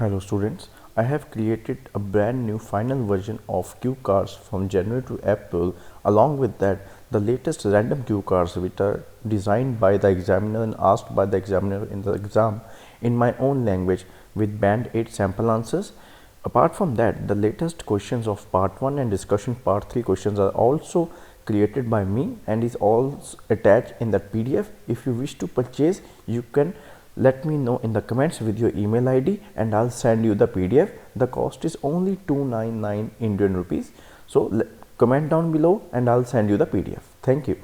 Hello students, I have created a brand new final version of cue cards from January to April. Along with that, the latest random cue cards which are designed by the examiner and asked by the examiner in the exam in my own language with band 8 sample answers. Apart from that, the latest questions of part 1 and discussion part 3 questions are also created by me and is also attached in that PDF. If you wish to purchase, you can let me know in the comments with your email ID and I'll send you the PDF. The cost is only 299 Indian rupees. So comment down below and I'll send you the PDF. Thank you.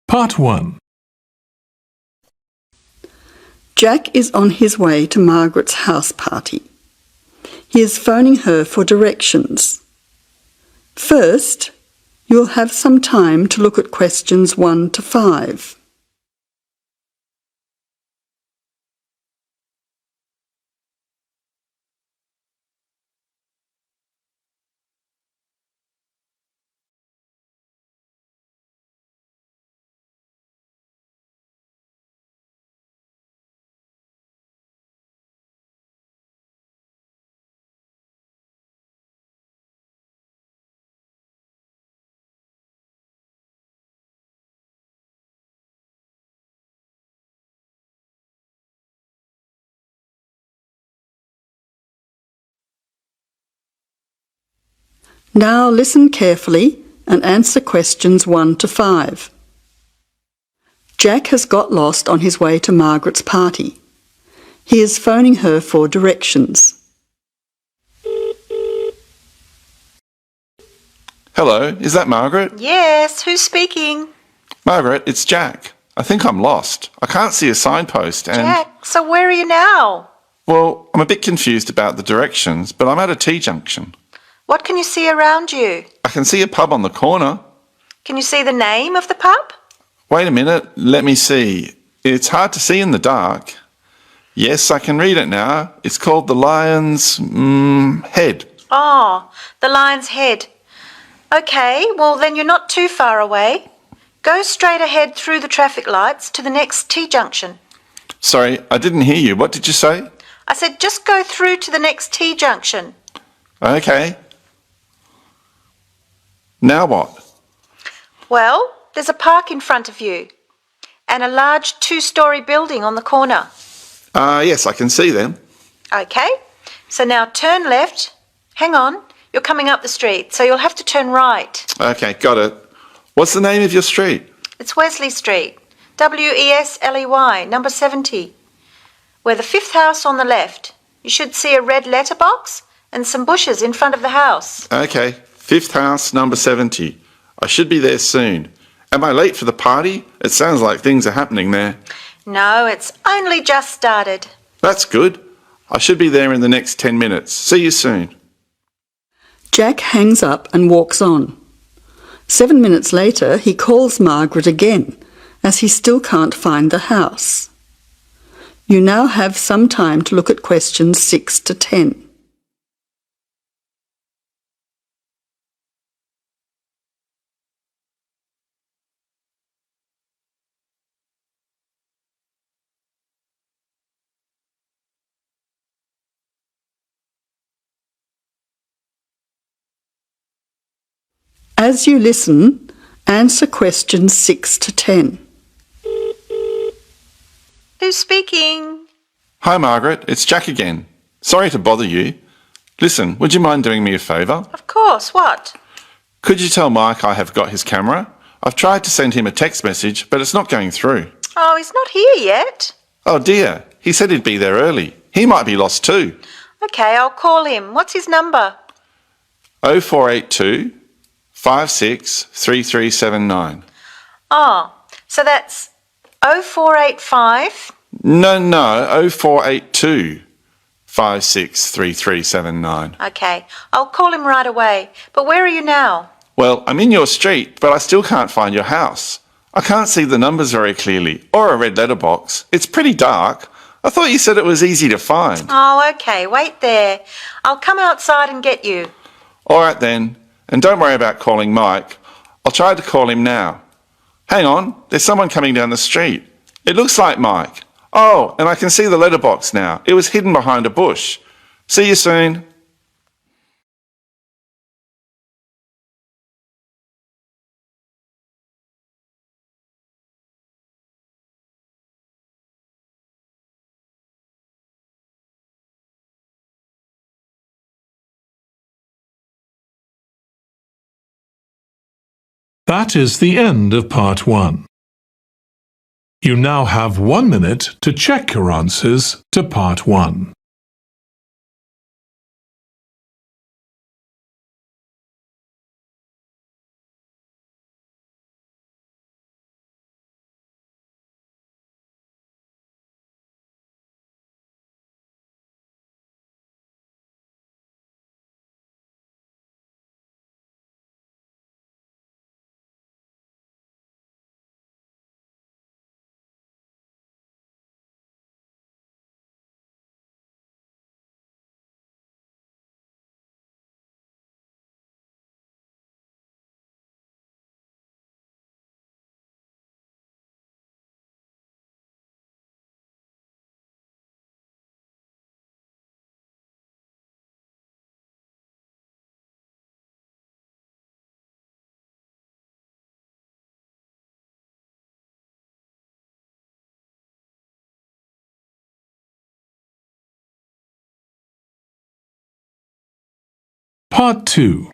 Part 1. Jack is on his way to Margaret's house party. He is phoning her for directions. First, you'll have some time to look at questions 1 to 5. Now listen carefully and answer questions 1 to 5. Jack has got lost on his way to Margaret's party. He is phoning her for directions. Hello, is that Margaret? Yes, who's speaking? Margaret, it's Jack. I think I'm lost. I can't see a signpost and... Jack, so where are you now? Well, I'm a bit confused about the directions, but I'm at a T-junction. What can you see around you? I can see a pub on the corner. Can you see the name of the pub? Wait a minute, let me see. It's hard to see in the dark. Yes, I can read it now. It's called the Lion's Head. Oh, the Lion's Head. Okay, well then you're not too far away. Go straight ahead through the traffic lights to the next T-junction. Sorry, I didn't hear you. What did you say? I said just go through to the next T-junction. Okay. Now what? Well, there's a park in front of you and a large 2-storey building on the corner. Yes, I can see them. Okay, so now turn left. Hang on, you're coming up the street, so you'll have to turn right. Okay, got it. What's the name of your street? It's Wesley Street, Wesley, number 70. We're the 5th house on the left. You should see a red letterbox and some bushes in front of the house. Okay, 5th house, number 70. I should be there soon. Am I late for the party? It sounds like things are happening there. No, it's only just started. That's good. I should be there in the next 10 minutes. See you soon. Jack hangs up and walks on. 7 minutes later, he calls Margaret again, as he still can't find the house. You now have some time to look at questions 6 to 10. As you listen, answer questions 6 to 10. Who's speaking? Hi, Margaret. It's Jack again. Sorry to bother you. Listen, would you mind doing me a favour? Of course, what? Could you tell Mike I have got his camera? I've tried to send him a text message, but it's not going through. Oh, he's not here yet. Oh dear, he said he'd be there early. He might be lost too. Okay, I'll call him. What's his number? 0482 563379. Oh, so that's 0485. No, 0482 563379. Okay, I'll call him right away. But where are you now? Well, I'm in your street, but I still can't find your house. I can't see the numbers very clearly, or a red letterbox. It's pretty dark. I thought you said it was easy to find. Oh, okay, wait there. I'll come outside and get you. All right then, and don't worry about calling Mike. I'll try to call him now. Hang on, there's someone coming down the street. It looks like Mike. Oh, and I can see the letterbox now. It was hidden behind a bush. See you soon. That is the end of part 1. You now have 1 minute to check your answers to part 1. Part 2.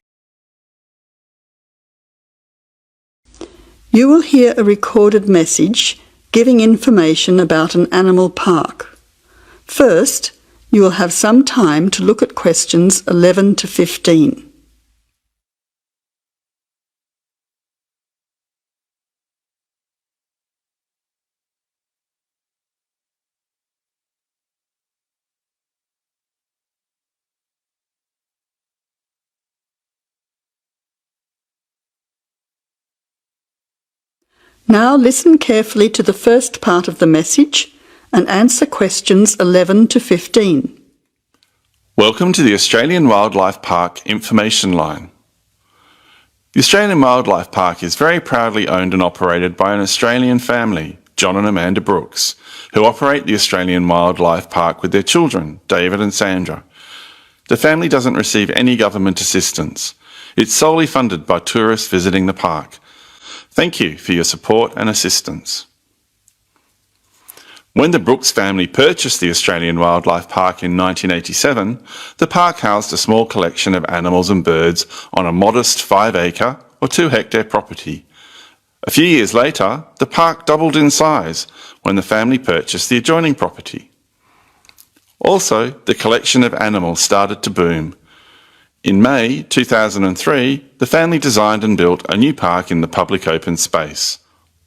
You will hear a recorded message giving information about an animal park. First, you will have some time to look at questions 11 to 15. Now listen carefully to the first part of the message and answer questions 11 to 15. Welcome to the Australian Wildlife Park Information Line. The Australian Wildlife Park is very proudly owned and operated by an Australian family, John and Amanda Brooks, who operate the Australian Wildlife Park with their children, David and Sandra. The family doesn't receive any government assistance. It's solely funded by tourists visiting the park. Thank you for your support and assistance. When the Brooks family purchased the Australian Wildlife Park in 1987, the park housed a small collection of animals and birds on a modest 5-acre or 2-hectare property. A few years later, the park doubled in size when the family purchased the adjoining property. Also, the collection of animals started to boom. In May 2003, the family designed and built a new park in the public open space.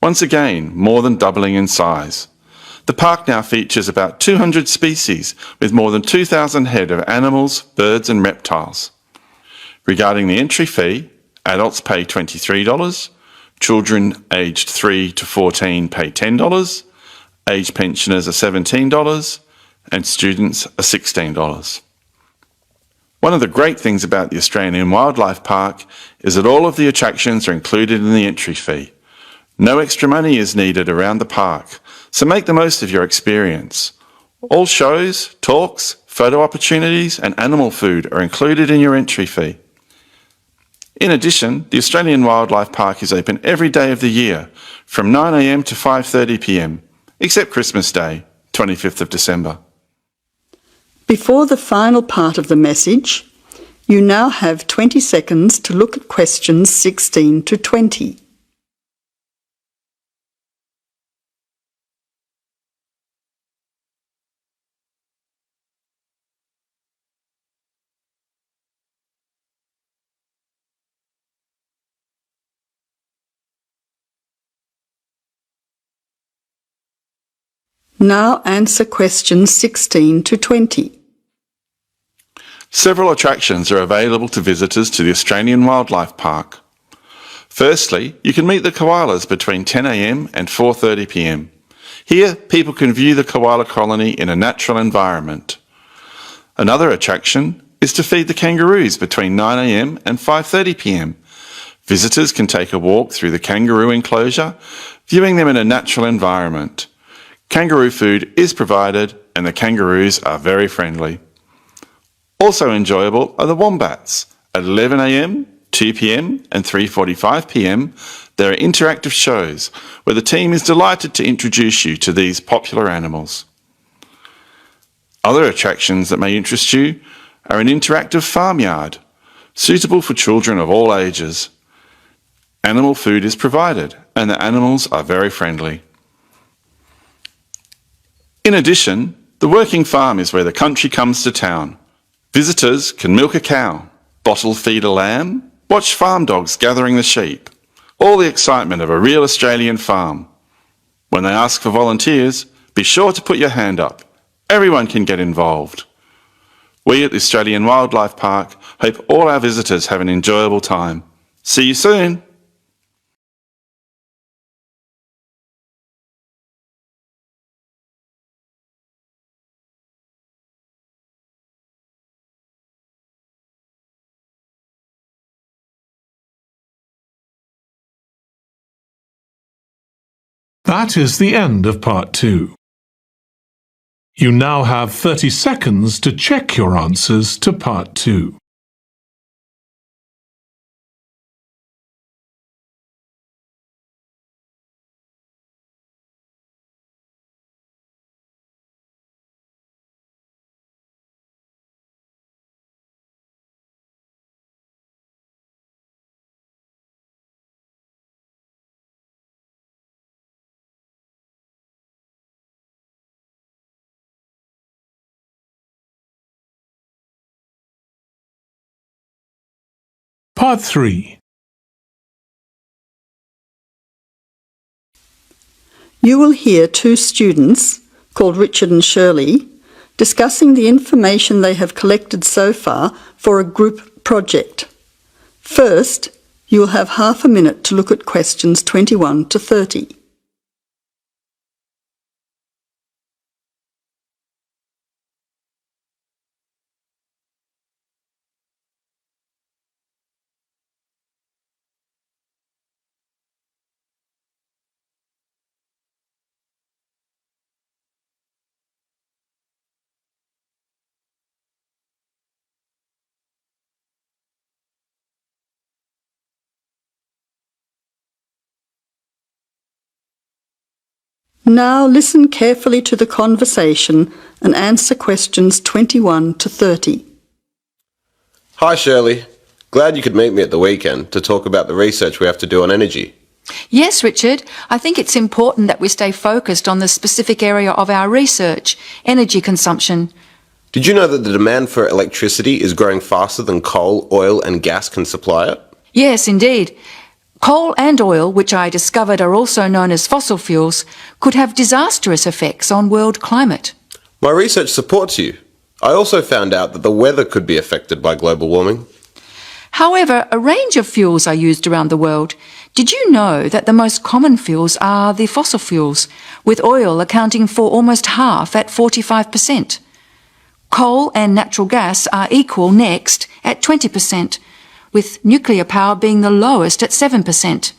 Once again, more than doubling in size. The park now features about 200 species with more than 2,000 head of animals, birds and reptiles. Regarding the entry fee, adults pay $23, children aged 3 to 14 pay $10, age pensioners are $17 and students are $16. One of the great things about the Australian Wildlife Park is that all of the attractions are included in the entry fee. No extra money is needed around the park, so make the most of your experience. All shows, talks, photo opportunities and animal food are included in your entry fee. In addition, the Australian Wildlife Park is open every day of the year from 9 a.m. to 5:30 p.m, except Christmas Day, 25th of December. Before the final part of the message, you now have 20 seconds to look at questions 16 to 20. Now answer questions 16 to 20. Several attractions are available to visitors to the Australian Wildlife Park. Firstly, you can meet the koalas between 10 a.m. and 4:30 p.m. Here, people can view the koala colony in a natural environment. Another attraction is to feed the kangaroos between 9 a.m. and 5:30 p.m. Visitors can take a walk through the kangaroo enclosure, viewing them in a natural environment. Kangaroo food is provided and the kangaroos are very friendly. Also enjoyable are the wombats. At 11 a.m, 2 p.m. and 3:45 p.m, there are interactive shows where the team is delighted to introduce you to these popular animals. Other attractions that may interest you are an interactive farmyard, suitable for children of all ages. Animal food is provided and the animals are very friendly. In addition, the working farm is where the country comes to town. Visitors can milk a cow, bottle feed a lamb, watch farm dogs gathering the sheep. All the excitement of a real Australian farm. When they ask for volunteers, be sure to put your hand up. Everyone can get involved. We at the Australian Wildlife Park hope all our visitors have an enjoyable time. See you soon! That is the end of part 2. You now have 30 seconds to check your answers to part 2. Part 3. You will hear two students, called Richard and Shirley, discussing the information they have collected so far for a group project. First, you will have half a minute to look at questions 21 to 30. Now listen carefully to the conversation and answer questions 21 to 30. Hi Shirley, glad you could meet me at the weekend to talk about the research we have to do on energy. Yes, Richard. I think it's important that we stay focused on the specific area of our research, energy consumption. Did you know that the demand for electricity is growing faster than coal, oil and gas can supply it? Yes, indeed. Coal and oil, which I discovered are also known as fossil fuels, could have disastrous effects on world climate. My research supports you. I also found out that the weather could be affected by global warming. However, a range of fuels are used around the world. Did you know that the most common fuels are the fossil fuels, with oil accounting for almost half at 45%? Coal and natural gas are equal next at 20%, with nuclear power being the lowest at 7%.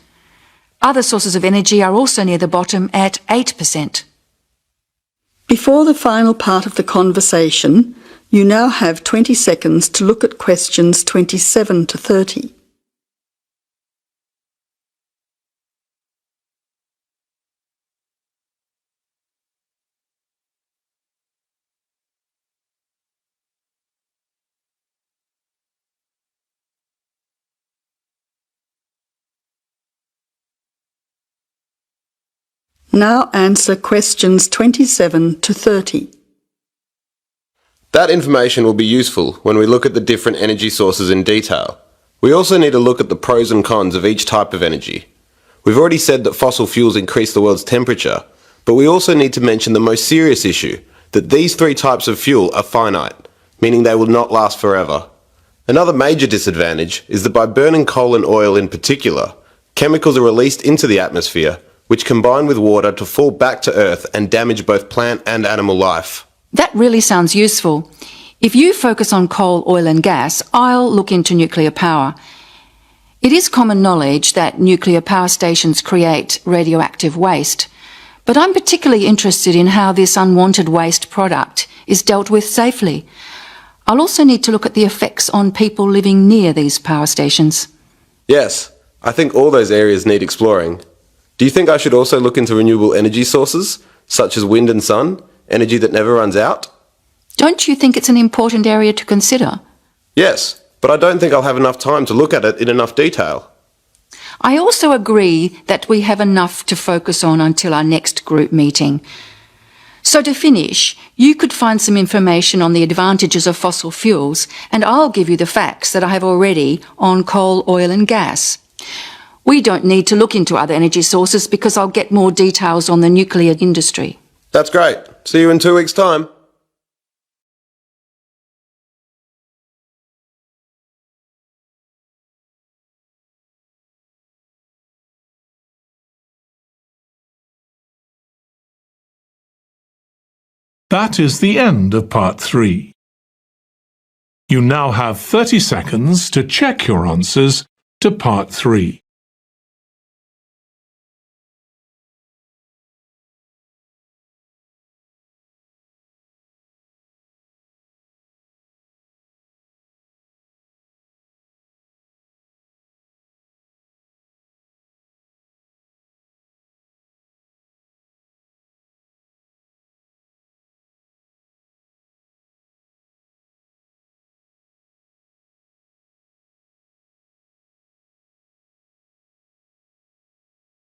Other sources of energy are also near the bottom at 8%. Before the final part of the conversation, you now have 20 seconds to look at questions 27 to 30. Now answer questions 27 to 30. That information will be useful when we look at the different energy sources in detail. We also need to look at the pros and cons of each type of energy. We've already said that fossil fuels increase the world's temperature, but we also need to mention the most serious issue, that these three types of fuel are finite, meaning they will not last forever. Another major disadvantage is that by burning coal and oil in particular, chemicals are released into the atmosphere, which combine with water to fall back to Earth and damage both plant and animal life. That really sounds useful. If you focus on coal, oil and gas, I'll look into nuclear power. It is common knowledge that nuclear power stations create radioactive waste, But I'm particularly interested in how this unwanted waste product is dealt with safely. I'll also need to look at the effects on people living near these power stations. Yes, I think all those areas need exploring. Do you think I should also look into renewable energy sources, such as wind and sun, energy that never runs out? Don't you think it's an important area to consider? Yes, but I don't think I'll have enough time to look at it in enough detail. I also agree that we have enough to focus on until our next group meeting. So to finish, you could find some information on the advantages of fossil fuels, and I'll give you the facts that I have already on coal, oil and gas. We don't need to look into other energy sources because I'll get more details on the nuclear industry. That's great. See you in 2 weeks' time. That is the end of part 3. You now have 30 seconds to check your answers to part 3.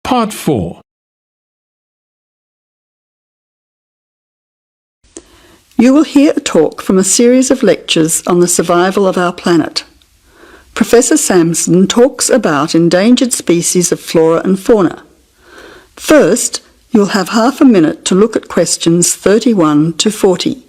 Part 4. You will hear a talk from a series of lectures on the survival of our planet. Professor Samson talks about endangered species of flora and fauna. First, you'll have half a minute to look at questions 31 to 40.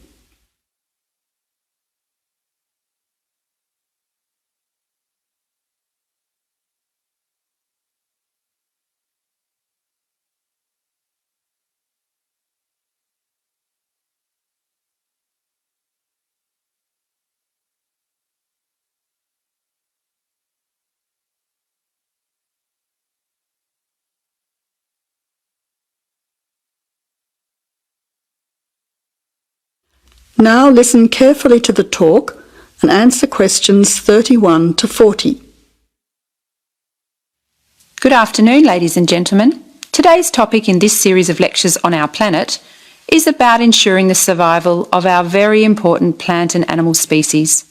Now listen carefully to the talk and answer questions 31 to 40. Good afternoon, ladies and gentlemen. Today's topic in this series of lectures on our planet is about ensuring the survival of our very important plant and animal species.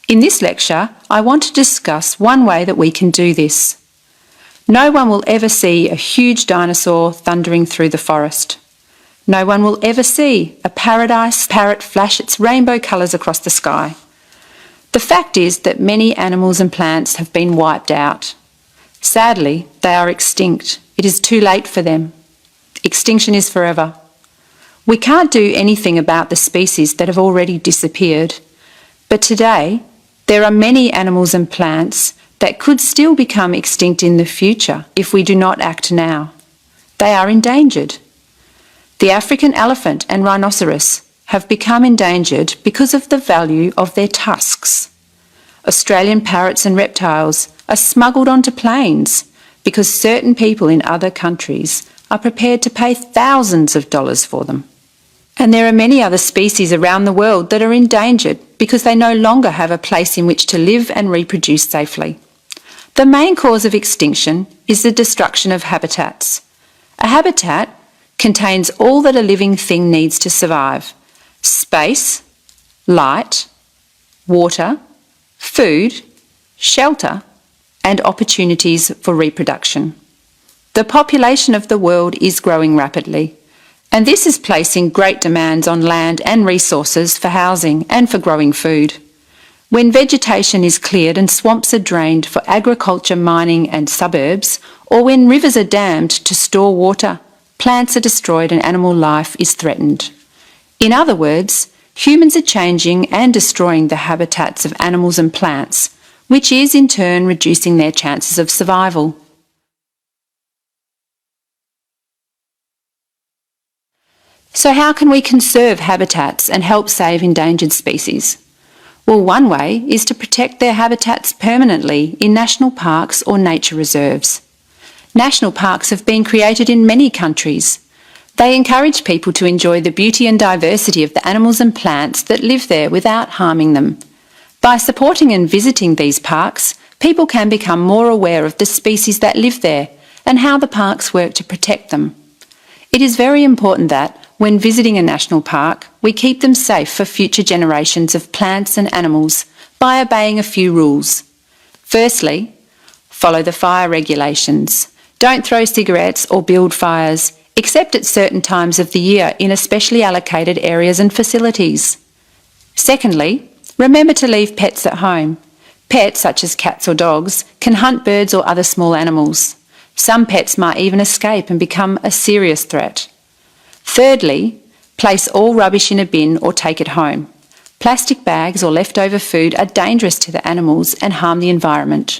In this lecture, I want to discuss one way that we can do this. No one will ever see a huge dinosaur thundering through the forest. No one will ever see a paradise parrot flash its rainbow colours across the sky. The fact is that many animals and plants have been wiped out. Sadly, they are extinct. It is too late for them. Extinction is forever. We can't do anything about the species that have already disappeared. But today, there are many animals and plants that could still become extinct in the future if we do not act now. They are endangered. The African elephant and rhinoceros have become endangered because of the value of their tusks. Australian parrots and reptiles are smuggled onto planes because certain people in other countries are prepared to pay thousands of dollars for them. And there are many other species around the world that are endangered because they no longer have a place in which to live and reproduce safely. The main cause of extinction is the destruction of habitats. A habitat contains all that a living thing needs to survive: space, light, water, food, shelter, and opportunities for reproduction. The population of the world is growing rapidly, and this is placing great demands on land and resources for housing and for growing food. When vegetation is cleared and swamps are drained for agriculture, mining and suburbs, or when rivers are dammed to store water, plants are destroyed and animal life is threatened. In other words, humans are changing and destroying the habitats of animals and plants, which is in turn reducing their chances of survival. So how can we conserve habitats and help save endangered species? Well, one way is to protect their habitats permanently in national parks or nature reserves. National parks have been created in many countries, They encourage people to enjoy the beauty and diversity of the animals and plants that live there without harming them. By supporting and visiting these parks, people can become more aware of the species that live there and how the parks work to protect them. It is very important that, when visiting a national park, we keep them safe for future generations of plants and animals by obeying a few rules. Firstly, follow the fire regulations. Don't throw cigarettes or build fires, except at certain times of the year in especially allocated areas and facilities. Secondly, remember to leave pets at home. Pets, such as cats or dogs, can hunt birds or other small animals. Some pets might even escape and become a serious threat. Thirdly, place all rubbish in a bin or take it home. Plastic bags or leftover food are dangerous to the animals and harm the environment.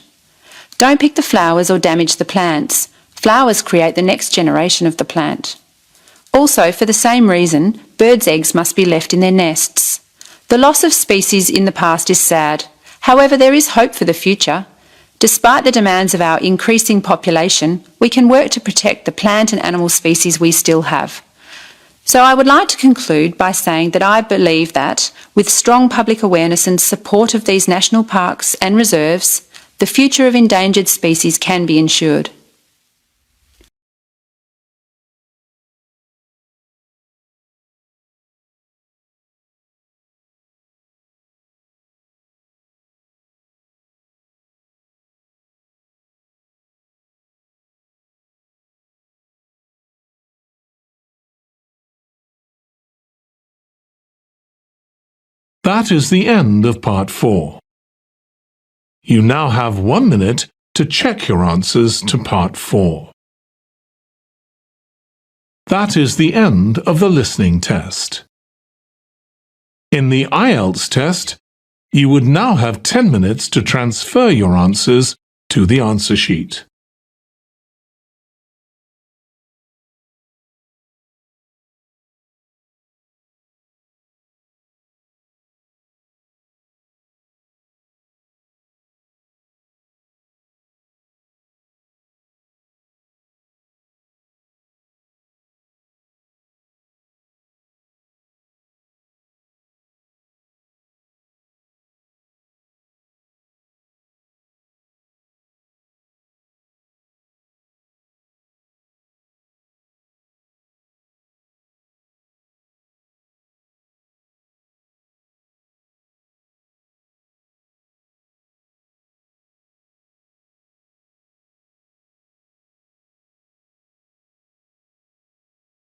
Don't pick the flowers or damage the plants. Flowers create the next generation of the plant. Also, for the same reason, birds' eggs must be left in their nests. The loss of species in the past is sad. However, there is hope for the future. Despite the demands of our increasing population, we can work to protect the plant and animal species we still have. So I would like to conclude by saying that I believe that, with strong public awareness and support of these national parks and reserves, the future of endangered species can be ensured. That is the end of part 4. You now have 1 minute to check your answers to part 4. That is the end of the listening test. In the Ielts test, you would now have 10 minutes to transfer your answers to the answer sheet.